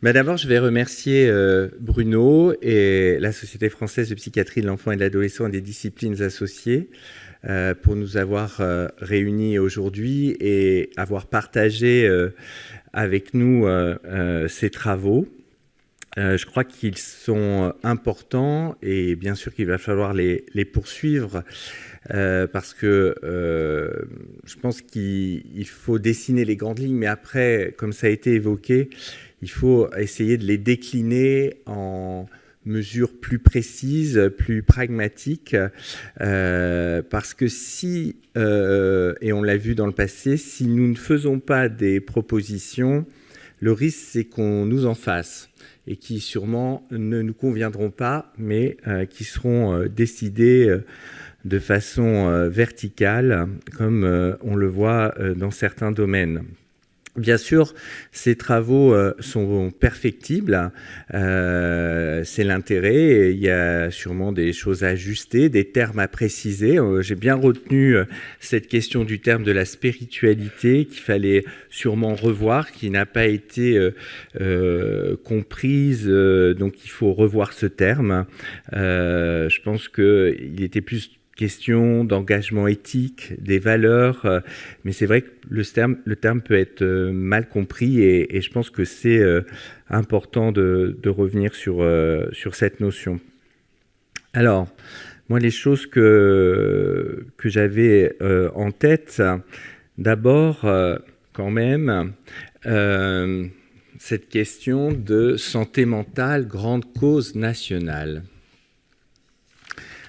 D'abord, je vais remercier Bruno et la Société française de psychiatrie de l'enfant et de l'adolescent et des disciplines associées pour nous avoir réunis aujourd'hui et avoir partagé avec nous ces travaux. Je crois qu'ils sont importants et bien sûr qu'il va falloir les poursuivre parce que je pense qu'il faut dessiner les grandes lignes, mais après, comme ça a été évoqué, il faut essayer de les décliner en mesures plus précises, plus pragmatiques, parce que si, et on l'a vu dans le passé, si nous ne faisons pas des propositions, le risque c'est qu'on nous en fasse et qui sûrement ne nous conviendront pas, mais qui seront décidées de façon verticale, comme on le voit dans certains domaines. Bien sûr, ces travaux sont perfectibles, c'est l'intérêt, il y a sûrement des choses à ajuster, des termes à préciser. J'ai bien retenu cette question du terme de la spiritualité qu'il fallait sûrement revoir, qui n'a pas été comprise, donc il faut revoir ce terme. Je pense qu'il était plus question d'engagement éthique, des valeurs, mais c'est vrai que le terme peut être mal compris et je pense que c'est important de revenir sur cette notion. Alors, moi, les choses que j'avais en tête, d'abord, quand même, cette question de santé mentale, grande cause nationale.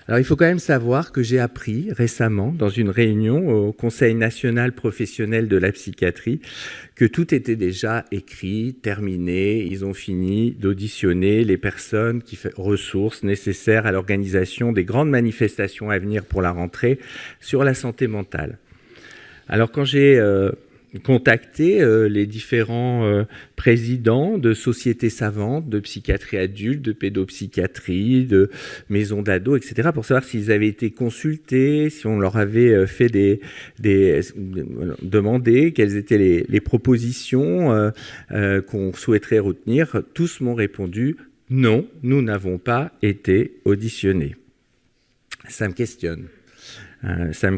Alors, il faut quand même savoir que j'ai appris récemment, dans une réunion au Conseil national professionnel de la psychiatrie, que tout était déjà écrit, terminé. Ils ont fini d'auditionner les personnes ressources nécessaires à l'organisation des grandes manifestations à venir pour la rentrée sur la santé mentale. Alors, quand j'ai contacter les différents présidents de sociétés savantes, de psychiatrie adulte, de pédopsychiatrie, de maisons d'ados, etc., pour savoir s'ils avaient été consultés, si on leur avait fait demander quelles étaient les propositions qu'on souhaiterait retenir. Tous m'ont répondu « Non, nous n'avons pas été auditionnés ». Ça me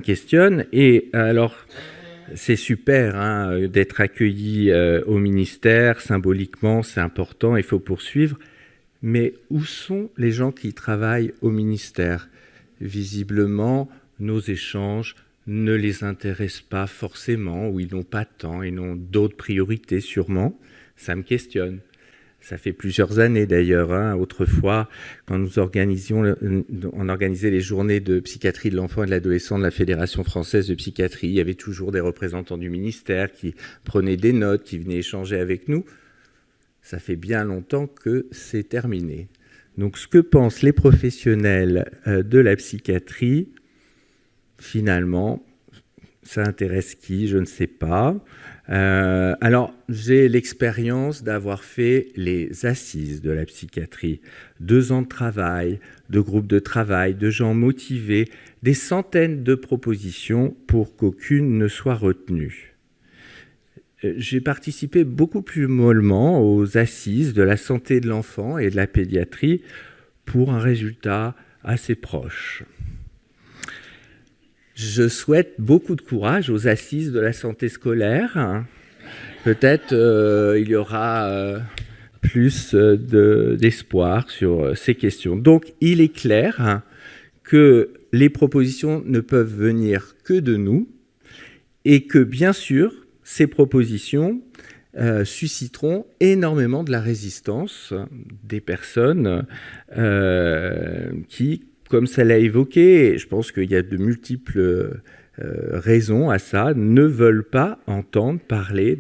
questionne. Et alors... C'est super d'être accueilli au ministère, symboliquement, c'est important, il faut poursuivre. Mais où sont les gens qui travaillent au ministère ? Visiblement, nos échanges ne les intéressent pas forcément, ou ils n'ont pas de temps, ils ont d'autres priorités sûrement. Ça me questionne. Ça fait plusieurs années d'ailleurs. Autrefois, quand on organisait les journées de psychiatrie de l'enfant et de l'adolescent de la Fédération française de psychiatrie, il y avait toujours des représentants du ministère qui prenaient des notes, qui venaient échanger avec nous. Ça fait bien longtemps que c'est terminé. Donc ce que pensent les professionnels de la psychiatrie, finalement, ça intéresse qui ? Je ne sais pas. Alors, j'ai l'expérience d'avoir fait les assises de la psychiatrie. 2 ans de travail, de groupes de travail, de gens motivés, des centaines de propositions pour qu'aucune ne soit retenue. J'ai participé beaucoup plus mollement aux assises de la santé de l'enfant et de la pédiatrie pour un résultat assez proche. Je souhaite beaucoup de courage aux assises de la santé scolaire. Peut-être il y aura plus d'espoir sur ces questions. Donc, il est clair que les propositions ne peuvent venir que de nous et que, bien sûr, ces propositions susciteront énormément de la résistance des personnes qui, comme ça l'a évoqué, je pense qu'il y a de multiples raisons à ça, ne veulent pas entendre parler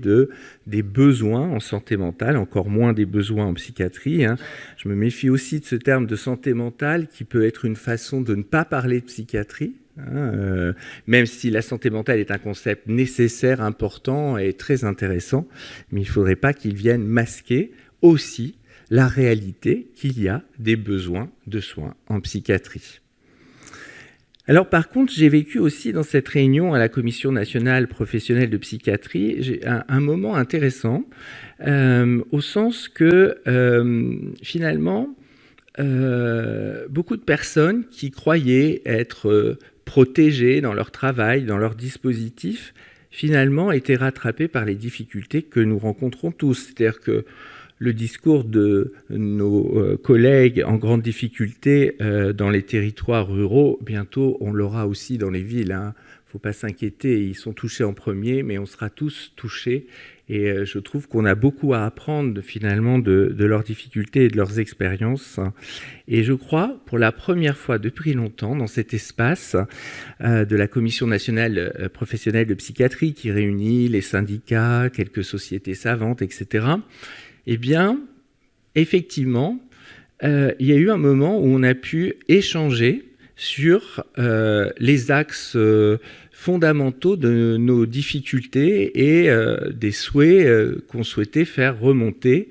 des besoins en santé mentale, encore moins des besoins en psychiatrie. Je me méfie aussi de ce terme de santé mentale qui peut être une façon de ne pas parler de psychiatrie. Même si la santé mentale est un concept nécessaire, important et très intéressant, mais il ne faudrait pas qu'il vienne masquer aussi la réalité qu'il y a des besoins de soins en psychiatrie. Alors par contre, j'ai vécu aussi dans cette réunion à la Commission nationale professionnelle de psychiatrie un moment intéressant, au sens que finalement, beaucoup de personnes qui croyaient être protégées dans leur travail, dans leur dispositif, finalement étaient rattrapées par les difficultés que nous rencontrons tous. C'est-à-dire que le discours de nos collègues en grande difficulté dans les territoires ruraux, bientôt on l'aura aussi dans les villes. Il ne faut pas s'inquiéter, ils sont touchés en premier, mais on sera tous touchés. Et je trouve qu'on a beaucoup à apprendre finalement de leurs difficultés et de leurs expériences. Et je crois, pour la première fois depuis longtemps, dans cet espace de la Commission nationale professionnelle de psychiatrie qui réunit les syndicats, quelques sociétés savantes, etc., eh bien, effectivement, il y a eu un moment où on a pu échanger sur les axes fondamentaux de nos difficultés et des souhaits qu'on souhaitait faire remonter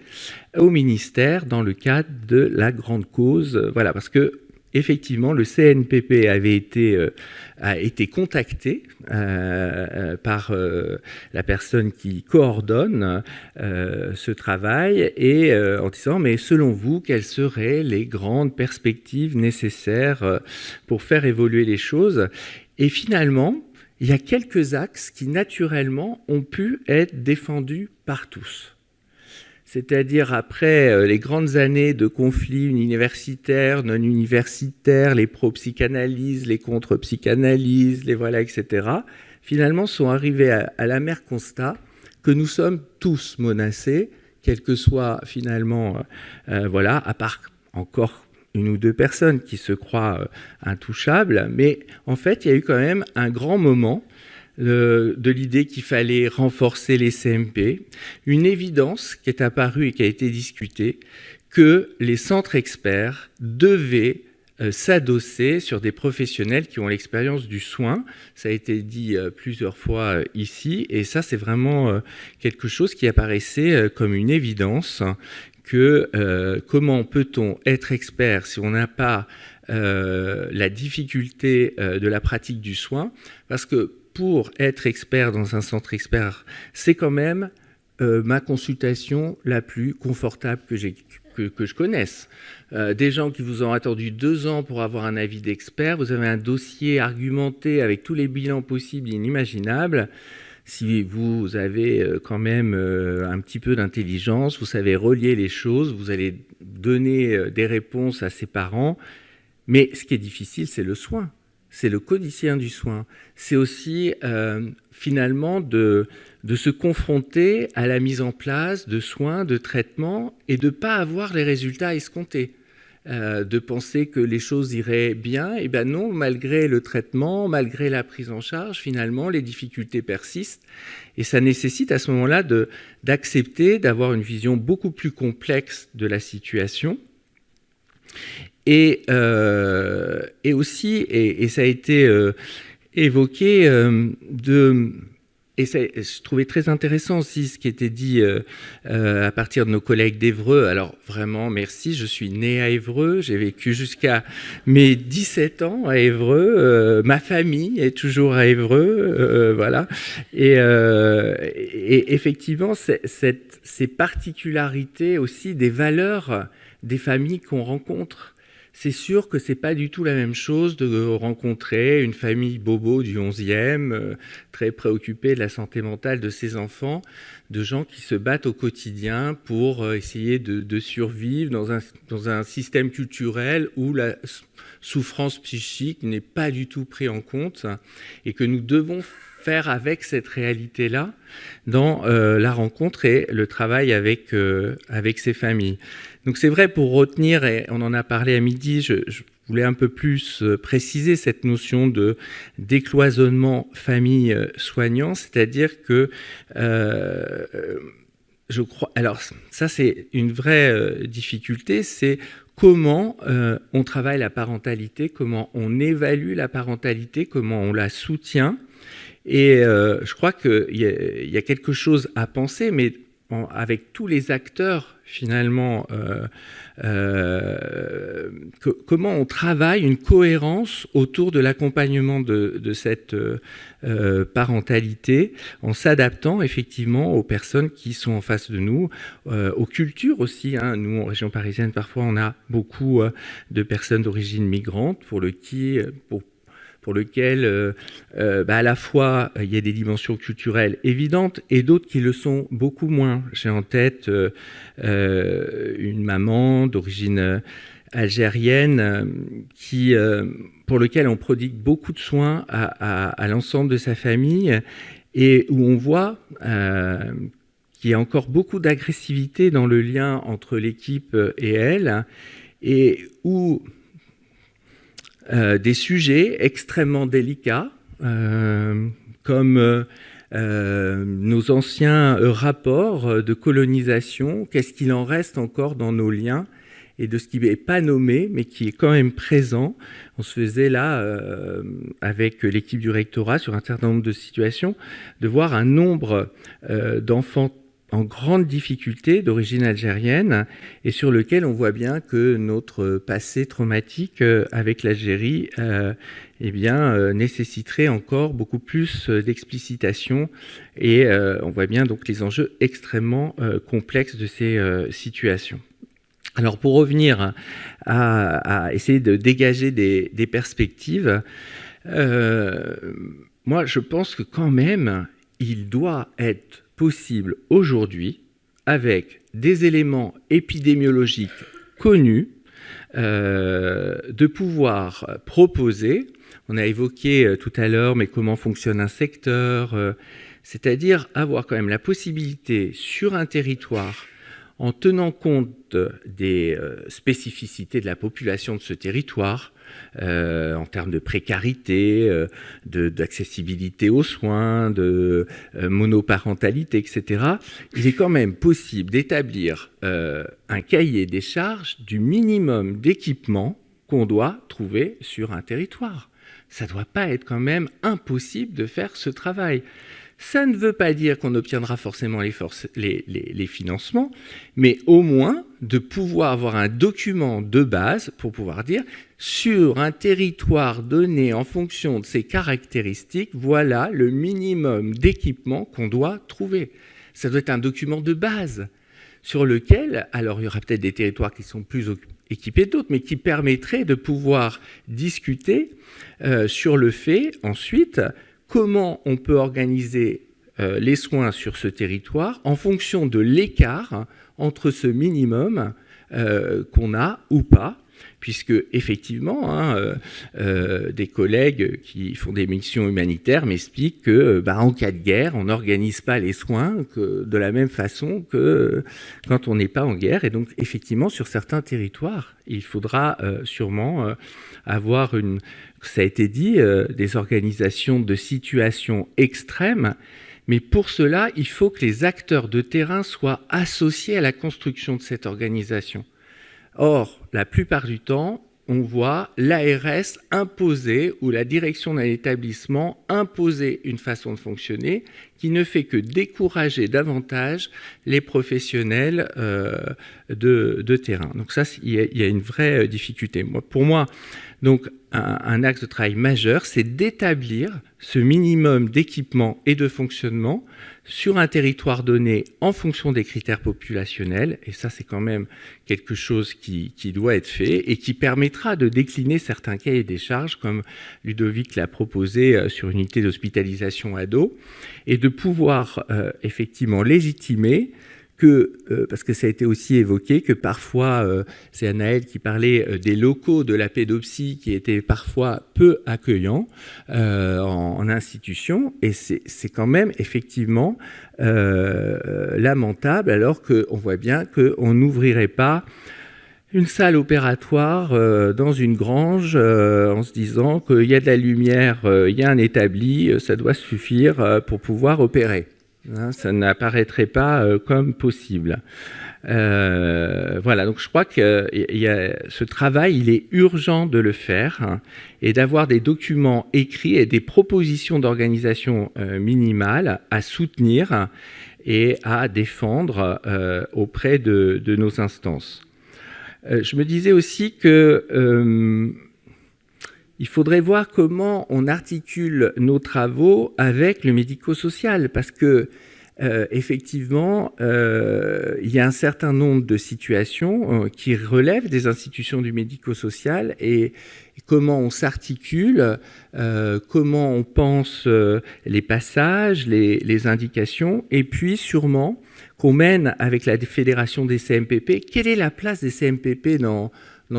au ministère dans le cadre de la grande cause. Voilà, parce que effectivement, le CNPP a été contacté par la personne qui coordonne ce travail et en disant « Mais selon vous, quelles seraient les grandes perspectives nécessaires pour faire évoluer les choses ?» Et finalement, il y a quelques axes qui, naturellement, ont pu être défendus par tous. C'est-à-dire après les grandes années de conflits universitaires, non universitaires, les pro-psychanalyse, les contre-psychanalyse, les voilà, etc., finalement sont arrivés à l'amer constat que nous sommes tous menacés, quel que soit finalement, voilà, à part encore une ou deux personnes qui se croient intouchables, mais en fait, il y a eu quand même un grand moment de l'idée qu'il fallait renforcer les CMP, une évidence qui est apparue et qui a été discutée, que les centres experts devaient s'adosser sur des professionnels qui ont l'expérience du soin. Ça a été dit plusieurs fois ici, et ça c'est vraiment quelque chose qui apparaissait comme une évidence, que comment peut-on être expert si on n'a pas la difficulté de la pratique du soin, parce que pour être expert dans un centre expert, c'est quand même ma consultation la plus confortable que je connaisse. Des gens qui vous ont attendu 2 ans pour avoir un avis d'expert, vous avez un dossier argumenté avec tous les bilans possibles et inimaginables. Si vous avez quand même un petit peu d'intelligence, vous savez relier les choses, vous allez donner des réponses à ses parents. Mais ce qui est difficile, c'est le soin. C'est le quotidien du soin. C'est aussi finalement de se confronter à la mise en place de soins, de traitements et de ne pas avoir les résultats escomptés. De penser que les choses iraient bien, et bien non, malgré le traitement, malgré la prise en charge, finalement, les difficultés persistent. Et ça nécessite à ce moment-là d'accepter, d'avoir une vision beaucoup plus complexe de la situation. Et aussi, et ça a été évoqué, et je trouvais très intéressant aussi ce qui était dit à partir de nos collègues d'Évreux. Alors vraiment, merci, je suis né à Évreux, j'ai vécu jusqu'à mes 17 ans à Évreux, ma famille est toujours à Évreux, voilà. Et effectivement, ces particularités aussi des valeurs des familles qu'on rencontre. C'est sûr que c'est pas du tout la même chose de rencontrer une famille bobo du 11e, très préoccupée de la santé mentale de ses enfants, de gens qui se battent au quotidien pour essayer de survivre dans un système culturel où la souffrance psychique n'est pas du tout prise en compte et que nous devons faire avec cette réalité-là dans la rencontre et le travail avec ces familles. Donc c'est vrai, pour retenir, et on en a parlé à midi, je voulais un peu plus préciser cette notion de décloisonnement famille-soignant, c'est-à-dire que je crois... Alors ça, c'est une vraie difficulté, c'est comment on travaille la parentalité, comment on évalue la parentalité, comment on la soutient. Et je crois qu'il y a quelque chose à penser, mais avec tous les acteurs finalement, comment on travaille une cohérence autour de l'accompagnement de cette parentalité, en s'adaptant effectivement aux personnes qui sont en face de nous, aux cultures aussi. Nous, en région parisienne, parfois, on a beaucoup de personnes d'origine migrante pour lequel à la fois il y a des dimensions culturelles évidentes et d'autres qui le sont beaucoup moins. J'ai en tête une maman d'origine algérienne pour lequel on prodigue beaucoup de soins à l'ensemble de sa famille et où on voit qu'il y a encore beaucoup d'agressivité dans le lien entre l'équipe et elle, et où des sujets extrêmement délicats, comme nos anciens rapports de colonisation, qu'est-ce qu'il en reste encore dans nos liens, et de ce qui n'est pas nommé, mais qui est quand même présent. On se faisait là, avec l'équipe du rectorat, sur un certain nombre de situations, de voir un nombre d'enfants en grande difficulté d'origine algérienne et sur lequel on voit bien que notre passé traumatique avec l'Algérie nécessiterait encore beaucoup plus d'explicitation et on voit bien donc les enjeux extrêmement complexes de ces situations. Alors pour revenir à essayer de dégager des perspectives, moi je pense que quand même il doit être possible aujourd'hui, avec des éléments épidémiologiques connus, de pouvoir proposer, on a évoqué tout à l'heure, mais comment fonctionne un secteur, c'est-à-dire avoir quand même la possibilité sur un territoire, en tenant compte des spécificités de la population de ce territoire, en termes de précarité, d'accessibilité aux soins, de monoparentalité, etc., il est quand même possible d'établir un cahier des charges du minimum d'équipement qu'on doit trouver sur un territoire. Ça ne doit pas être quand même impossible de faire ce travail. Ça ne veut pas dire qu'on obtiendra forcément les financements, mais au moins de pouvoir avoir un document de base pour pouvoir dire sur un territoire donné en fonction de ses caractéristiques, voilà le minimum d'équipement qu'on doit trouver. Ça doit être un document de base sur lequel, alors il y aura peut-être des territoires qui sont plus équipés d'autres, mais qui permettraient de pouvoir discuter sur le fait ensuite comment on peut organiser les soins sur ce territoire en fonction de l'écart entre ce minimum qu'on a ou pas, puisque effectivement, des collègues qui font des missions humanitaires m'expliquent que, en cas de guerre, on n'organise pas les soins de la même façon que quand on n'est pas en guerre. Et donc, effectivement, sur certains territoires, il faudra sûrement avoir ça a été dit, des organisations de situations extrêmes. Mais pour cela, il faut que les acteurs de terrain soient associés à la construction de cette organisation. Or, la plupart du temps, on voit l'ARS imposer ou la direction d'un établissement imposer une façon de fonctionner qui ne fait que décourager davantage les professionnels de terrain. Donc ça, il y a une vraie difficulté. Pour moi, donc, un axe de travail majeur, c'est d'établir ce minimum d'équipement et de fonctionnement sur un territoire donné en fonction des critères populationnels. Et ça, c'est quand même quelque chose qui doit être fait et qui permettra de décliner certains cahiers des charges, comme Ludovic l'a proposé sur une unité d'hospitalisation ado, et de pouvoir effectivement légitimer parce que ça a été aussi évoqué, que parfois, c'est Anaëlle qui parlait des locaux de la pédopsie qui étaient parfois peu accueillants en institution, et c'est quand même effectivement lamentable, alors qu'on voit bien qu'on n'ouvrirait pas une salle opératoire dans une grange en se disant qu'il y a de la lumière, il y a un établi, ça doit suffire pour pouvoir opérer. Ça n'apparaîtrait pas comme possible. Voilà, donc je crois que ce travail, il est urgent de le faire et d'avoir des documents écrits et des propositions d'organisation minimales à soutenir et à défendre auprès de nos instances. Je me disais aussi que il faudrait voir comment on articule nos travaux avec le médico-social, parce que effectivement, il y a un certain nombre de situations qui relèvent des institutions du médico-social et comment on s'articule, comment on pense les passages, les indications, et puis sûrement qu'on mène avec la Fédération des CMPP, quelle est la place des CMPP dans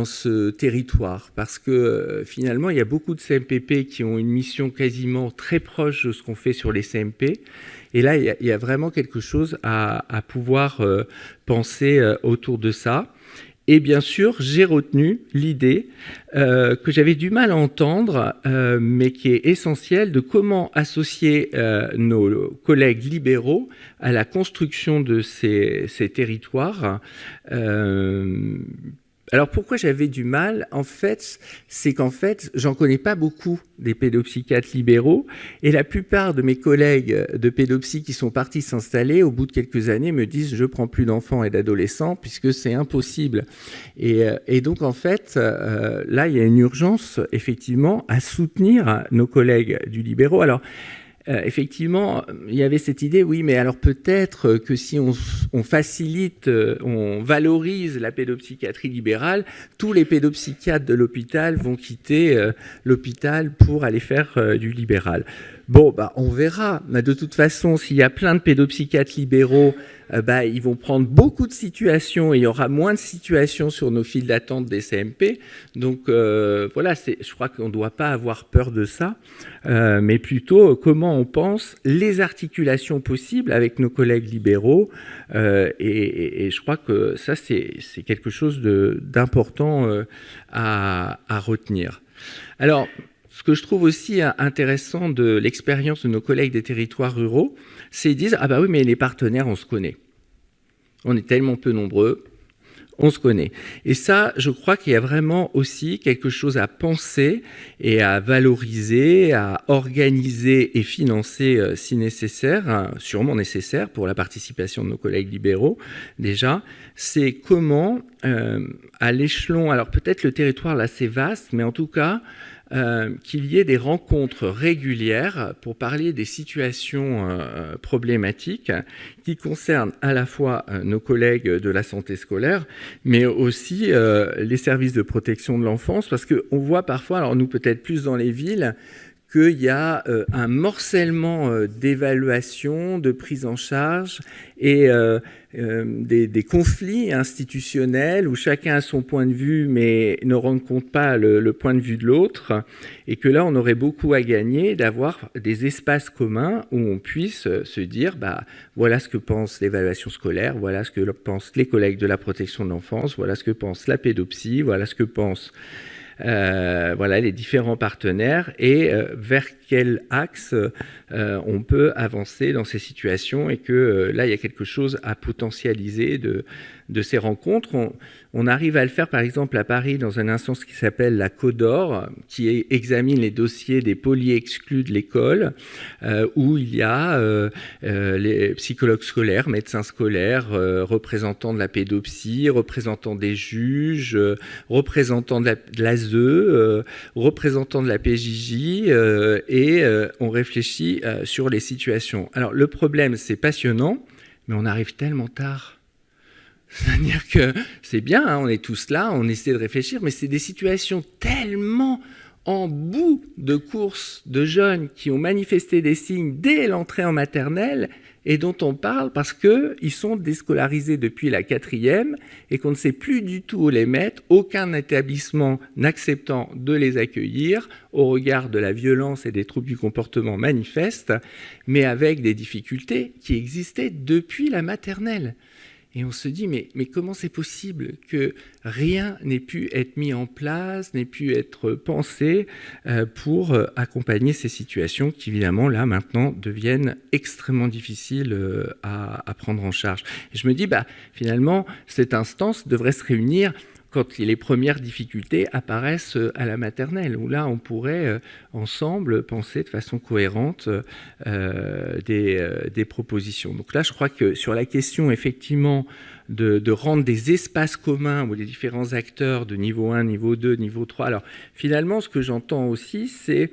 ce territoire, parce que finalement, il y a beaucoup de CMPP qui ont une mission quasiment très proche de ce qu'on fait sur les CMP. Et là, il y a vraiment quelque chose à pouvoir penser autour de ça. Et bien sûr, j'ai retenu l'idée que j'avais du mal à entendre, mais qui est essentielle, de comment associer nos collègues libéraux à la construction de ces territoires. Alors pourquoi j'avais du mal, en fait, c'est qu'en fait, j'en connais pas beaucoup des pédopsychiatres libéraux, et la plupart de mes collègues de pédopsie qui sont partis s'installer, au bout de quelques années, me disent « je prends plus d'enfants et d'adolescents puisque c'est impossible ». Et donc en fait, là, il y a une urgence, effectivement, à soutenir nos collègues du libéraux. Alors, effectivement, il y avait cette idée, oui, mais alors peut-être que si on facilite, on valorise la pédopsychiatrie libérale, tous les pédopsychiatres de l'hôpital vont quitter l'hôpital pour aller faire du libéral. Bon, on verra. Mais de toute façon, s'il y a plein de pédopsychiatres libéraux, ils vont prendre beaucoup de situations et il y aura moins de situations sur nos files d'attente des CMP. Donc voilà, je crois qu'on ne doit pas avoir peur de ça, mais plutôt comment on pense les articulations possibles avec nos collègues libéraux. Et je crois que ça, c'est quelque chose d'important à retenir. Alors, ce que je trouve aussi intéressant de l'expérience de nos collègues des territoires ruraux, c'est qu'ils disent « Ah bah oui, mais les partenaires, on se connaît. On est tellement peu nombreux, on se connaît. » Et ça, je crois qu'il y a vraiment aussi quelque chose à penser et à valoriser, à organiser et financer si nécessaire, sûrement nécessaire pour la participation de nos collègues libéraux déjà, c'est comment à l'échelon, alors peut-être le territoire là c'est vaste, mais en tout cas, qu'il y ait des rencontres régulières pour parler des situations problématiques qui concernent à la fois nos collègues de la santé scolaire, mais aussi les services de protection de l'enfance, parce qu'on voit parfois, alors nous peut-être plus dans les villes, qu'il y a un morcellement d'évaluation, de prise en charge et des conflits institutionnels où chacun a son point de vue mais ne rend compte pas le point de vue de l'autre, et que là on aurait beaucoup à gagner d'avoir des espaces communs où on puisse se dire voilà ce que pense l'évaluation scolaire, voilà ce que pensent les collègues de la protection de l'enfance, voilà ce que pense la pédopsie, voilà ce que pensent voilà les différents partenaires et vers quel axe on peut avancer dans ces situations, et que là il y a quelque chose à potentialiser de ces rencontres. On arrive à le faire par exemple à Paris dans une instance qui s'appelle la CODOR, qui examine les dossiers des poly-exclus de l'école, où il y a les psychologues scolaires, médecins scolaires, représentants de la pédopsie, représentants des juges, représentants de l'ASE, représentants de la PJJ, et on réfléchit sur les situations. Alors le problème, c'est passionnant, mais on arrive tellement tard. C'est-à-dire que c'est bien, on est tous là, on essaie de réfléchir, mais c'est des situations tellement en bout de course de jeunes qui ont manifesté des signes dès l'entrée en maternelle et dont on parle parce qu'ils sont déscolarisés depuis la 4e et qu'on ne sait plus du tout où les mettre, aucun établissement n'acceptant de les accueillir au regard de la violence et des troubles du comportement manifestes, mais avec des difficultés qui existaient depuis la maternelle. Et on se dit, mais comment c'est possible que rien n'ait pu être mis en place, n'ait pu être pensé pour accompagner ces situations qui, évidemment, là, maintenant, deviennent extrêmement difficiles à prendre en charge. Et je me dis, finalement, cette instance devrait se réunir quand les premières difficultés apparaissent à la maternelle, où là, on pourrait ensemble penser de façon cohérente des propositions. Donc là, je crois que sur la question, effectivement, de rendre des espaces communs où les différents acteurs de niveau 1, niveau 2, niveau 3... Alors, finalement, ce que j'entends aussi, c'est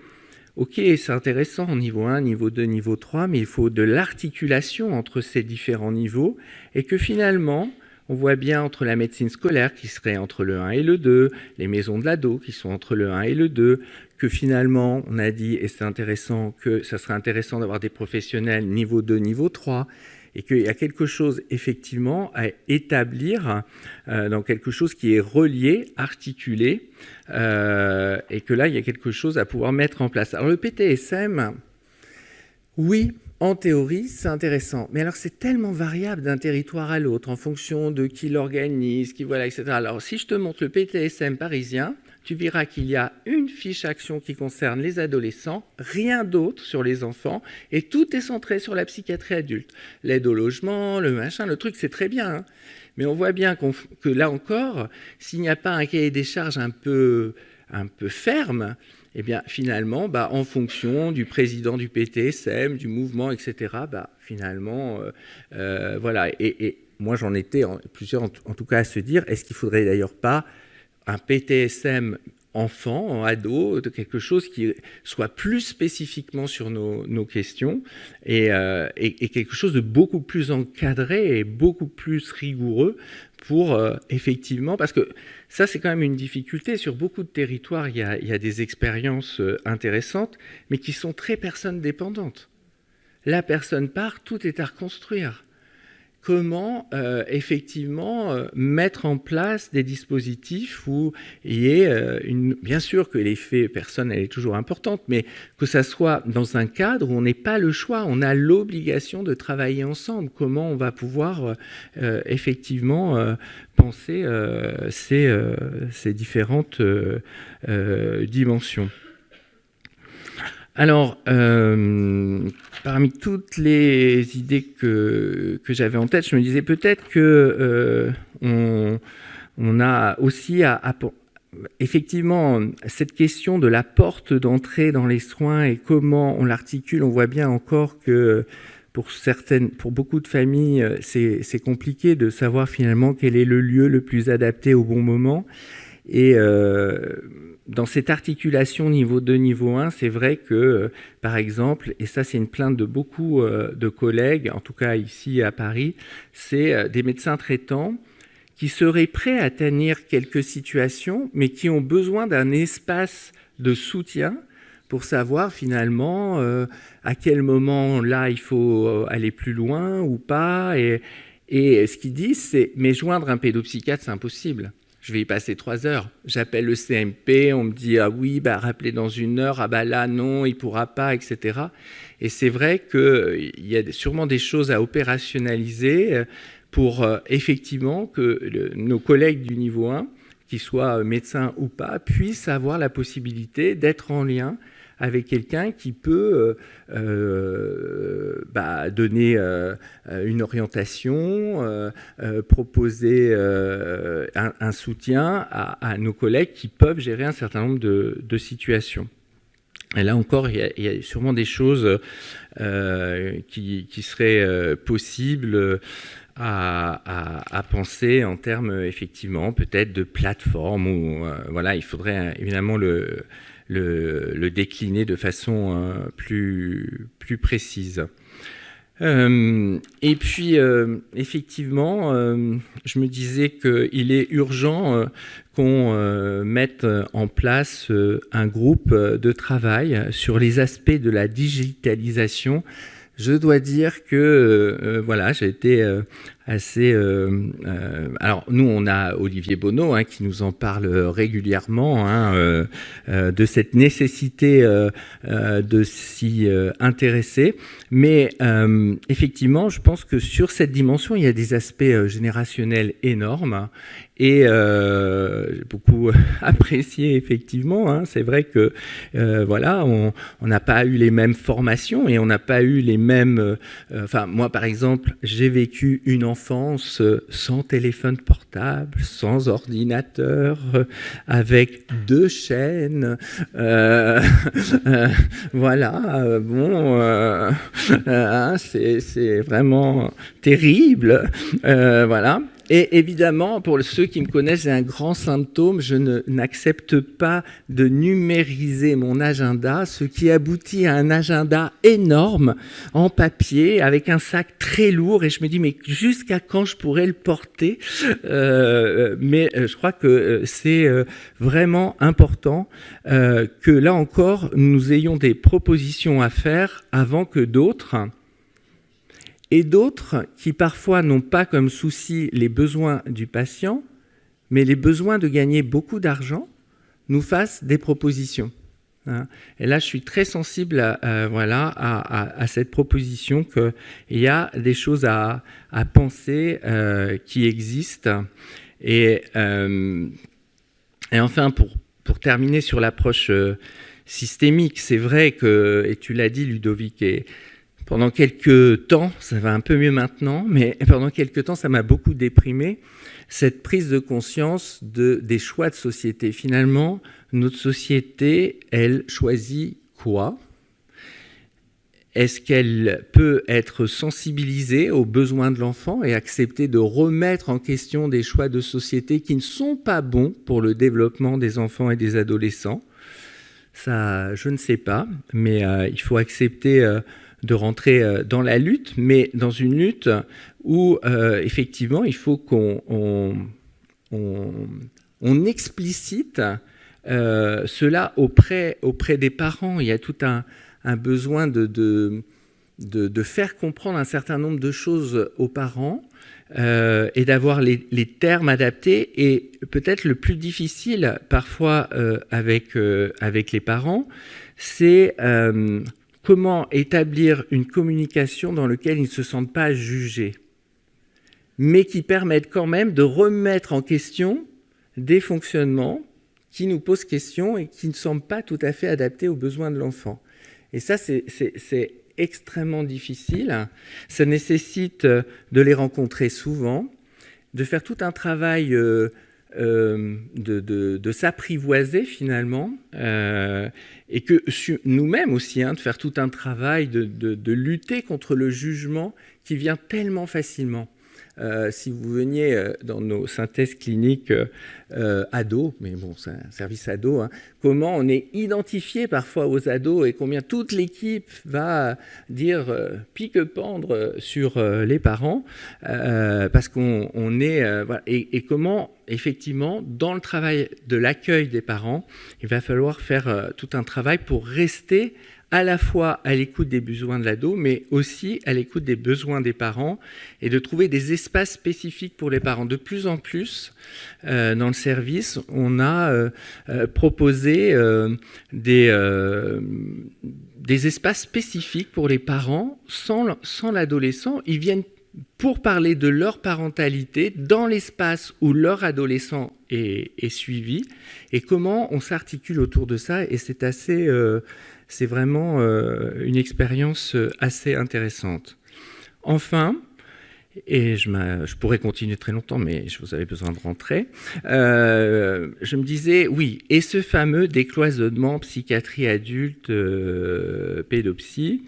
OK, c'est intéressant, niveau 1, niveau 2, niveau 3, mais il faut de l'articulation entre ces différents niveaux et que finalement, on voit bien entre la médecine scolaire qui serait entre le 1 et le 2, les maisons de l'ado qui sont entre le 1 et le 2, que finalement, on a dit, et c'est intéressant, que ça serait intéressant d'avoir des professionnels niveau 2, niveau 3, et qu'il y a quelque chose, effectivement, à établir dans quelque chose qui est relié, articulé, et que là, il y a quelque chose à pouvoir mettre en place. Alors, le PTSM, oui, en théorie, c'est intéressant. Mais alors, c'est tellement variable d'un territoire à l'autre, en fonction de qui l'organise, qui voilà, etc. Alors, si je te montre le PTSM parisien, tu verras qu'il y a une fiche action qui concerne les adolescents, rien d'autre sur les enfants, et tout est centré sur la psychiatrie adulte. L'aide au logement, le machin, le truc, c'est très bien. Hein. Mais on voit bien que là encore, s'il n'y a pas un cahier des charges un peu ferme, eh bien, finalement, en fonction du président du PTSM, du mouvement, etc., finalement, voilà. Et moi, j'en étais plusieurs, en tout cas, à se dire, est-ce qu'il ne faudrait d'ailleurs pas un PTSM enfant, ado, de quelque chose qui soit plus spécifiquement sur nos questions et quelque chose de beaucoup plus encadré et beaucoup plus rigoureux pour effectivement, parce que ça c'est quand même une difficulté, sur beaucoup de territoires il y a des expériences intéressantes mais qui sont très personnes dépendantes. La personne part, tout est à reconstruire. Comment effectivement mettre en place des dispositifs où il y ait bien sûr que l'effet personne elle est toujours importante, mais que ça soit dans un cadre où on n'est pas le choix, on a l'obligation de travailler ensemble. Comment on va pouvoir effectivement penser ces différentes dimensions. Alors, parmi toutes les idées que j'avais en tête, je me disais peut-être que on a aussi effectivement cette question de la porte d'entrée dans les soins et comment on l'articule. On voit bien encore que pour beaucoup de familles, c'est compliqué de savoir finalement quel est le lieu le plus adapté au bon moment. Et dans cette articulation niveau 2, niveau 1, c'est vrai que, par exemple, et ça c'est une plainte de beaucoup de collègues, en tout cas ici à Paris, c'est des médecins traitants qui seraient prêts à tenir quelques situations, mais qui ont besoin d'un espace de soutien pour savoir finalement à quel moment là il faut aller plus loin ou pas. Et ce qu'ils disent, c'est « mais joindre un pédopsychiatre, c'est impossible ». Je vais y passer 3 heures. J'appelle le CMP, on me dit « ah oui, rappelez dans 1 heure, ah là, non, il ne pourra pas, etc. » Et c'est vrai qu'il y a sûrement des choses à opérationnaliser pour effectivement que nos collègues du niveau 1, qu'ils soient médecins ou pas, puissent avoir la possibilité d'être en lien avec quelqu'un qui peut donner une orientation, proposer un soutien à nos collègues qui peuvent gérer un certain nombre de situations. Et là encore, il y a sûrement des choses qui seraient possibles à penser en termes, effectivement, peut-être de plateforme où voilà, il faudrait évidemment le décliner de façon plus précise. Et puis, effectivement, je me disais qu'il est urgent qu'on mette en place un groupe de travail sur les aspects de la digitalisation. Je dois dire que voilà, j'ai été assez... alors, nous, on a Olivier Bonneau qui nous en parle régulièrement de cette nécessité de s'y intéresser. Mais effectivement, je pense que sur cette dimension, il y a des aspects générationnels énormes. Et j'ai beaucoup apprécié, effectivement. C'est vrai que voilà, on n'a pas eu les mêmes formations et on n'a pas eu les mêmes... Enfin, moi, par exemple, j'ai vécu une enfance enfance sans téléphone portable, sans ordinateur, avec 2 chaînes, voilà, bon, c'est vraiment terrible, voilà. Et évidemment, pour ceux qui me connaissent, j'ai un grand symptôme, je n'accepte pas de numériser mon agenda, ce qui aboutit à un agenda énorme en papier, avec un sac très lourd, et je me dis, mais jusqu'à quand je pourrais le porter mais je crois que c'est vraiment important que là encore, nous ayons des propositions à faire avant que d'autres, et d'autres qui parfois n'ont pas comme souci les besoins du patient, mais les besoins de gagner beaucoup d'argent, nous fassent des propositions. Et là, je suis très sensible à cette proposition qu'il y a des choses à penser qui existent. Et enfin, pour terminer sur l'approche systémique, c'est vrai que, et tu l'as dit, Ludovic, et pendant quelques temps, ça va un peu mieux maintenant, mais pendant quelques temps, ça m'a beaucoup déprimé, cette prise de conscience des choix de société. Finalement, notre société, elle choisit quoi ? Est-ce qu'elle peut être sensibilisée aux besoins de l'enfant et accepter de remettre en question des choix de société qui ne sont pas bons pour le développement des enfants et des adolescents ? Ça, je ne sais pas, mais il faut accepter de rentrer dans la lutte, mais dans une lutte où, effectivement, il faut qu'on explicite cela auprès des parents. Il y a tout un besoin de faire comprendre un certain nombre de choses aux parents et d'avoir les termes adaptés. Et peut-être le plus difficile, parfois, avec les parents, c'est comment établir une communication dans laquelle ils ne se sentent pas jugés, mais qui permettent quand même de remettre en question des fonctionnements qui nous posent question et qui ne semblent pas tout à fait adaptés aux besoins de l'enfant. Et ça, c'est extrêmement difficile. Ça nécessite de les rencontrer souvent, de faire tout un travail de s'apprivoiser finalement, et que nous-mêmes aussi, de faire tout un travail de lutter contre le jugement qui vient tellement facilement. Si vous veniez dans nos synthèses cliniques ados, mais bon, c'est un service ado, comment on est identifié parfois aux ados et combien toute l'équipe va dire pique-pendre sur les parents parce qu'on est... voilà, et comment, effectivement, dans le travail de l'accueil des parents, il va falloir faire tout un travail pour rester à la fois à l'écoute des besoins de l'ado, mais aussi à l'écoute des besoins des parents et de trouver des espaces spécifiques pour les parents. De plus en plus, dans le service, on a proposé des espaces spécifiques pour les parents sans l'adolescent. Ils viennent pour parler de leur parentalité dans l'espace où leur adolescent est suivi et comment on s'articule autour de ça. Et c'est assez... c'est vraiment une expérience assez intéressante. Enfin, et je pourrais continuer très longtemps, mais je vous avais besoin de rentrer, je me disais, oui, et ce fameux décloisonnement psychiatrie adulte, pédopsie,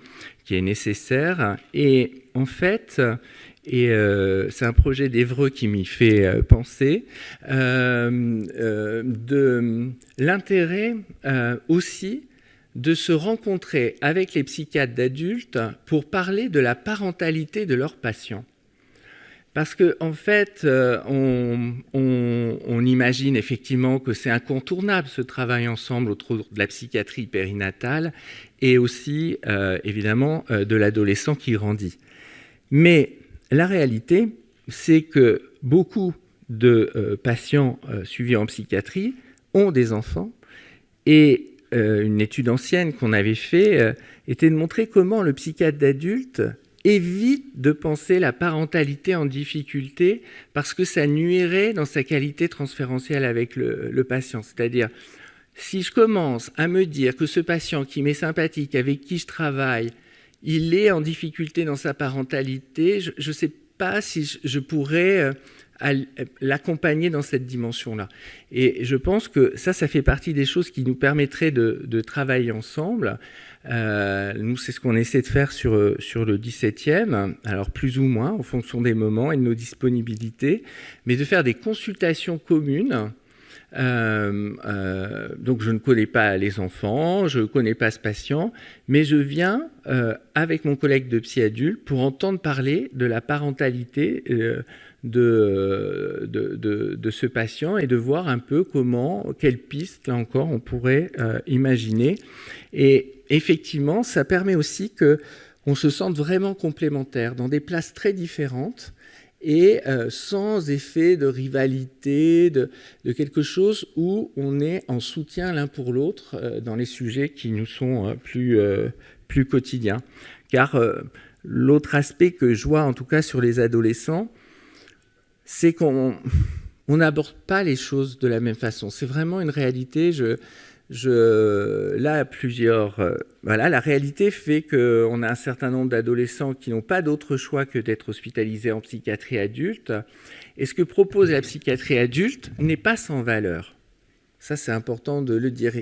qui est nécessaire, et en fait... Et c'est un projet d'Évreux qui m'y fait penser, de l'intérêt aussi de se rencontrer avec les psychiatres d'adultes pour parler de la parentalité de leurs patients. Parce qu'en fait, on imagine effectivement que c'est incontournable ce travail ensemble autour de la psychiatrie périnatale et aussi, évidemment, de l'adolescent qui grandit. Mais la réalité, c'est que beaucoup de patients suivis en psychiatrie ont des enfants et une étude ancienne qu'on avait faite était de montrer comment le psychiatre d'adulte évite de penser la parentalité en difficulté parce que ça nuirait dans sa qualité transférentielle avec le patient. C'est-à-dire, si je commence à me dire que ce patient qui m'est sympathique, avec qui je travaille, il est en difficulté dans sa parentalité, je ne sais pas si je pourrais l'accompagner dans cette dimension-là. Et je pense que ça fait partie des choses qui nous permettraient de travailler ensemble. Nous, c'est ce qu'on essaie de faire sur le 17e, alors plus ou moins en fonction des moments et de nos disponibilités, mais de faire des consultations communes. Donc je ne connais pas les enfants, je ne connais pas ce patient, mais je viens avec mon collègue de psy adulte pour entendre parler de la parentalité de ce patient et de voir un peu quelles pistes, là encore, on pourrait imaginer. Et effectivement, ça permet aussi qu'on se sente vraiment complémentaires dans des places très différentes et sans effet de rivalité, de quelque chose où on est en soutien l'un pour l'autre dans les sujets qui nous sont plus quotidiens. Car l'autre aspect que je vois, en tout cas sur les adolescents, c'est qu'on n'aborde pas les choses de la même façon. C'est vraiment une réalité. La réalité fait qu'on a un certain nombre d'adolescents qui n'ont pas d'autre choix que d'être hospitalisés en psychiatrie adulte. Et ce que propose la psychiatrie adulte n'est pas sans valeur. Ça, c'est important de le dire.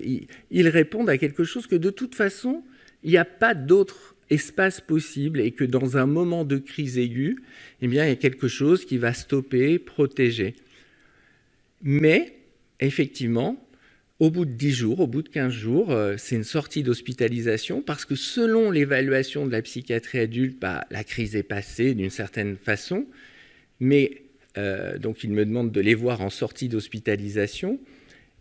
Ils répondent à quelque chose que de toute façon, il n'y a pas d'autre espace possible et que dans un moment de crise aiguë, eh bien, il y a quelque chose qui va stopper, protéger. Mais, effectivement, au bout de 10 jours, au bout de 15 jours, c'est une sortie d'hospitalisation parce que selon l'évaluation de la psychiatrie adulte, la crise est passée d'une certaine façon, mais donc ils me demandent de les voir en sortie d'hospitalisation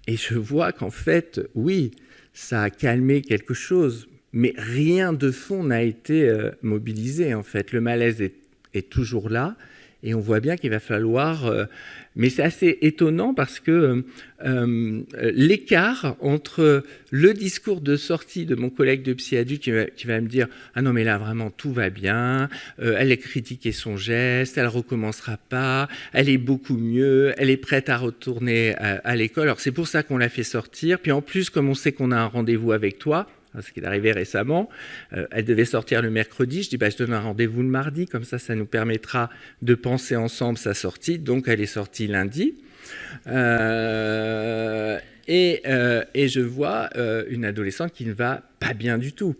et je vois qu'en fait, oui, ça a calmé quelque chose, mais rien de fond n'a été mobilisé en fait. Le malaise est toujours là. Et on voit bien qu'il va falloir... mais c'est assez étonnant parce que l'écart entre le discours de sortie de mon collègue de psy adulte qui va me dire « Ah non, mais là, vraiment, tout va bien. Elle a critiqué son geste, elle ne recommencera pas, elle est beaucoup mieux, elle est prête à retourner à l'école. Alors, c'est pour ça qu'on l'a fait sortir. Puis en plus, comme on sait qu'on a un rendez-vous avec toi, ce qui est arrivé récemment, elle devait sortir le mercredi, je dis je donne un rendez-vous le mardi, comme ça nous permettra de penser ensemble sa sortie, donc elle est sortie lundi. Et je vois une adolescente qui ne va pas bien du tout.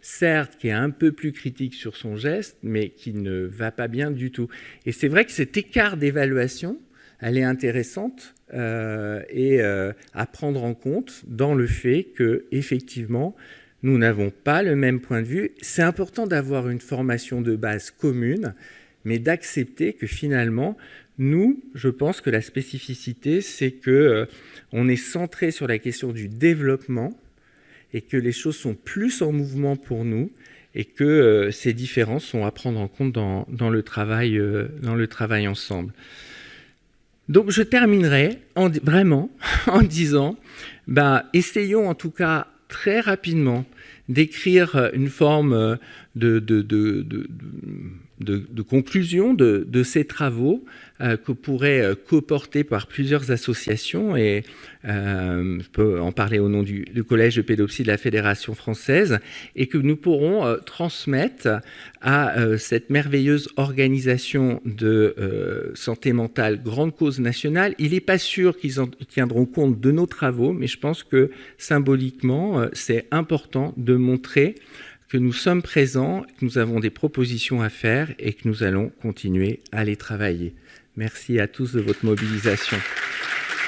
Certes, qui est un peu plus critique sur son geste, mais qui ne va pas bien du tout. Et c'est vrai que cet écart d'évaluation, elle est intéressante et à prendre en compte dans le fait qu'effectivement, nous n'avons pas le même point de vue. C'est important d'avoir une formation de base commune, mais d'accepter que finalement, nous, je pense que la spécificité, c'est qu'on est centré sur la question du développement et que les choses sont plus en mouvement pour nous et que ces différences sont à prendre en compte dans le travail ensemble. Donc je terminerai vraiment en disant, essayons en tout cas très rapidement d'écrire une forme de conclusion de ces travaux que pourraient coporter par plusieurs associations et je peux en parler au nom du Collège de pédopsie de la Fédération française et que nous pourrons transmettre à cette merveilleuse organisation de santé mentale grande cause nationale. Il n'est pas sûr qu'ils en tiendront compte de nos travaux, mais je pense que symboliquement, c'est important de montrer que nous sommes présents, que nous avons des propositions à faire et que nous allons continuer à les travailler. Merci à tous de votre mobilisation.